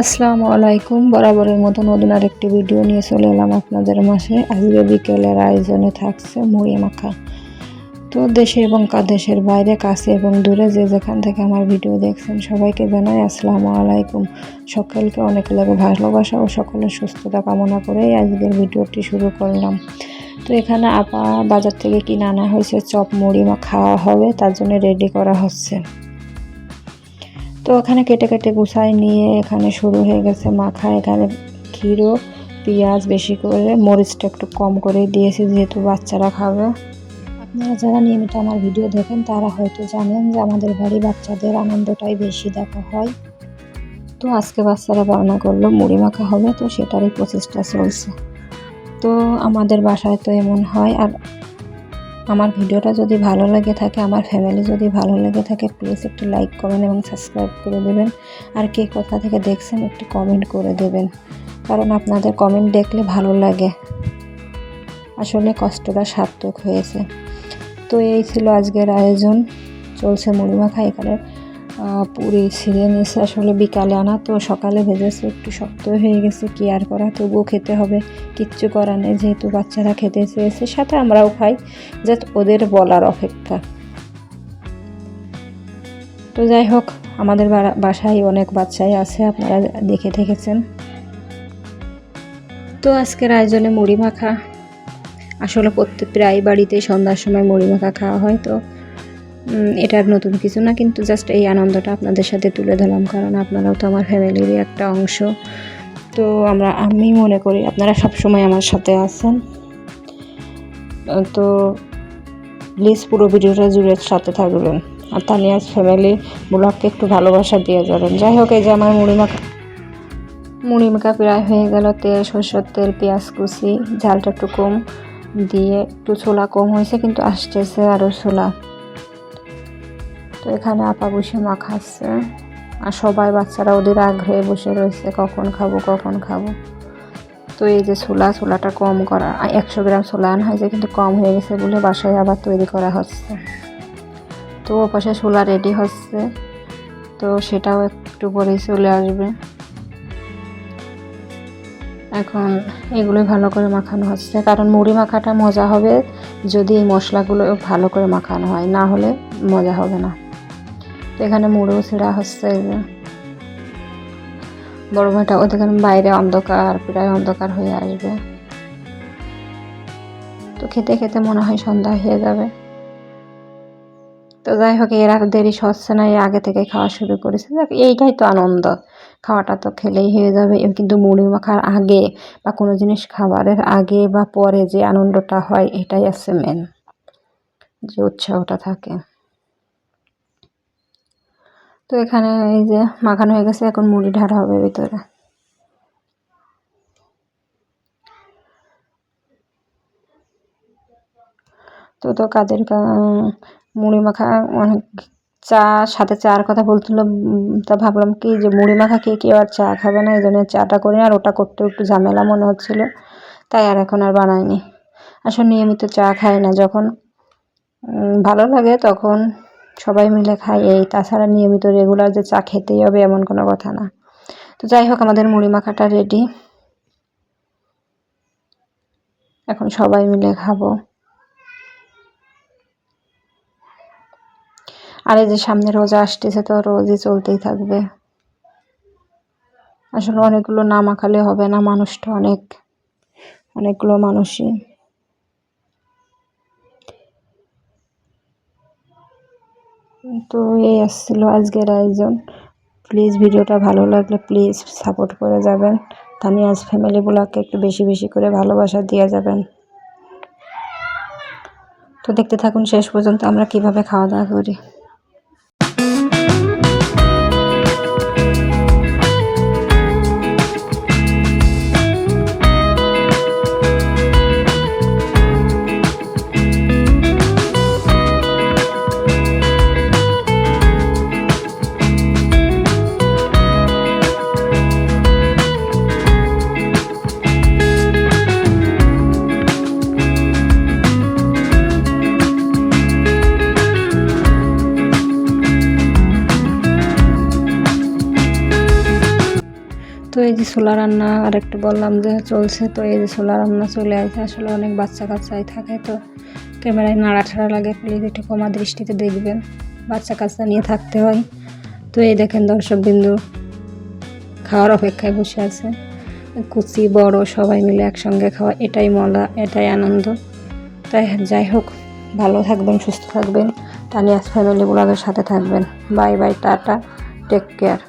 আসসালামু আলাইকুম। বরাবরের মতো নতুন আরেকটি ভিডিও নিয়ে চলে এলাম আপনাদের মাঝে। আজকে বিকেলের আয়োজনে থাকছে মুড়ি মাখা। তো দেশে এবং দেশের বাইরে, কাছে এবং দূরে যে যেখান থেকে আমার ভিডিও দেখছেন সবাইকে জানাই আসসালামু আলাইকুম। সকলকে অনেক ভালোবাসা ও সকলের সুস্থতা কামনা করেই আজকের ভিডিওটি শুরু করলাম। তো এখানে আপা বাজার থেকে কিনে আনা হয়েছে চপ মুড়ি খাওয়া হবে, তার জন্য রেডি করা হচ্ছে। তো এখানে কেটে কেটে গুছাই নিয়ে এখানে শুরু হয়ে গেছে মাখা। এখানে ক্ষীর, পেঁয়াজ বেশি করে, মরিচটা একটু কম করে দিয়েছি যেহেতু বাচ্চারা খাবে। আপনারা যারা নিয়মিত আমার ভিডিও দেখেন তারা হয়তো জানেন যে আমাদের বাড়ি বাচ্চাদের আনন্দটাই বেশি দেখা হয়। তো আজকে বাচ্চারা বায়না করলো মুড়ি মাখা হবে, তো সেটারই প্রচেষ্টা চলছে। তো আমাদের বাসায় তো এমন হয়। আর আমার ভিডিওটা যদি ভালো লেগে থাকে, আমার ফ্যামিলি যদি ভালো লেগে থাকে, প্লিজ একটু লাইক কমেন্ট এবং সাবস্ক্রাইব করে দেবেন। আর কে কোথা থেকে দেখছেন একটু কমেন্ট করে দেবেন, কারণ আপনাদের কমেন্ট দেখলে ভালো লাগে। আসলে কষ্টটা সার্থক হয়েছে। তো এই ছিল আজকের আয়োজন। চলছে মুড়ি মাখা। এখানে পুরি ছিঁড়ে নিয়েছে, আসলে বিকালে আনা তো সকালে ভেজেছে, একটু শক্ত হয়ে গেছে, কি আর করা, তবুও খেতে হবে, কিচ্ছু করার নেই, যেহেতু বাচ্চারা খেতে চেয়েছে, সাথে আমরাও খাই, জাস্ট ওদের বলার অপেক্ষা। তো যাই হোক, আমাদের বাসায় অনেক বাচ্চাই আছে, আপনারা দেখে থেকেছেন। তো আজকের আয়োজনে মুড়ি মাখা। আসলে প্রায় বাড়িতেই সন্ধ্যার সময় মুড়ি মাখা খাওয়া হয়। তো এটার নতুন কিছু না, কিন্তু জাস্ট এই আনন্দটা আপনাদের সাথে তুলে ধরলাম, কারণ আপনারাও তো আমার ফ্যামিলিরই একটা অংশ। তো আমি মনে করি আপনারা সবসময় আমার সাথে আছেন। তো প্লিজ পুরো ভিডিওটা জুড়ে সাথে থাকবেন, আর তানিয়াজ ফ্যামিলি ব্লগকে একটু ভালোবাসা দিয়ে যাবেন। যাই হোক, এই যে আমার মুড়ি মাখা প্রায় হয়ে গেল। তেল, সরষের তেল, পেঁয়াজ কুচি, ঝালটা একটু কম দিয়ে, একটু ছোলা কম হয়েছে, কিন্তু আসতেছে আরও ছোলা। তো এখানে আপা বসে মাখাচ্ছে, আর সবাই বাচ্চারা ওদের আগ্রহে বসে রয়েছে কখন খাবো কখন খাবো। তো এই যে ছোলাটা কম করা, 100 গ্রাম ছোলা আনা হয়েছে, কিন্তু কম হয়ে গেছে বলে বাসায় আবার তৈরি করা হচ্ছে। তো ও পাশে ছোলা রেডি হচ্ছে, তো সেটাও একটু পরেই চলে আসবে। এখন এগুলোই ভালো করে মাখানো হচ্ছে, কারণ মুড়ি মাখাটা মজা হবে যদি এই মশলাগুলো ভালো করে মাখানো হয়, না হলে মজা হবে না। তো এখানে মুড়িও ছেঁড়া হচ্ছে। এই যে বড় ভাইটা ওদের বাইরে অন্ধকার, প্রায় অন্ধকার হয়ে আসবে। তো খেতে খেতে মনে হয় সন্ধ্যা হয়ে যাবে। তো যাই হোক, এর আর দেরি হচ্ছে না, আগে থেকে খাওয়া শুরু করেছে। এইটাই তো আনন্দ, খাওয়াটা তো খেলেই হয়ে যাবে। কিন্তু মুড়ি মাখার আগে বা কোনো জিনিস খাবারের আগে বা পরে যে আনন্দটা হয়, এটাই আছে মেন, যে উৎসাহটা থাকে। তো এখানে এই যে মাখানো হয়ে গেছে, এখন মুড়ি ঢালা হবে ভিতরে। তো কাদের মুড়ি মাখা অনেক সাথে চার কথা বলছিল। তা ভাবলাম কি যে মুড়ি মাখা কে কেউ আর চা খাবে না, এই জন্য চাটা করি, আর ওটা করতে একটু ঝামেলা মনে হচ্ছিল, তাই আর এখন আর বানাইনি। আসলে নিয়মিত চা খাই না, যখন ভালো লাগে তখন সবাই মিলে খাই এই, তাছাড়া নিয়মিত রেগুলার যে চা খেতেই হবে এমন কোনো কথা না। তো যাই হোক, আমাদের মুড়ি মাখাটা রেডি, এখন সবাই মিলে খাবো। আর এই যে সামনে রোজা আসতেছে, তো রোজই চলতেই থাকবে। আসলে অনেকগুলো না মাখালে হবে না, মানুষটা অনেকগুলো মানুষই। তো এই আসছিল আজকের আয়োজন। প্লিজ ভিডিওটা ভালো লাগলে প্লিজ সাপোর্ট করে যাবেন, তানিয়াজ ফ্যামিলি ব্লগকে একটু বেশি বেশি করে ভালোবাসা দিয়ে যাবেন। তো দেখতে থাকুন শেষ পর্যন্ত আমরা কিভাবে খাওয়া দাওয়া করি। যে চুলা রান্না আর একটু বললাম যে চলছে, তো এই যে চুলা রান্না চলে আসে। আসলে অনেক বাচ্চা কাচ্চাই থাকে, তো ক্যামেরায় নাড়াঠাড়া লাগে, প্লিজ একটু কমা দৃষ্টিতে দেখবেন, বাচ্চা কাচ্চা নিয়ে থাকতে হয়। তো এই দেখেন দর্শকবিন্দু খাওয়ার অপেক্ষায় বসে আছে, কুচি বড় সবাই মিলে একসঙ্গে খাওয়া, এটাই মজা, এটাই আনন্দ। তাই যাই হোক, ভালো থাকবেন, সুস্থ থাকবেন, তানিয়াস ফ্যামিলি ব্লগের সাথে থাকবেন। Bye bye, tata, take care.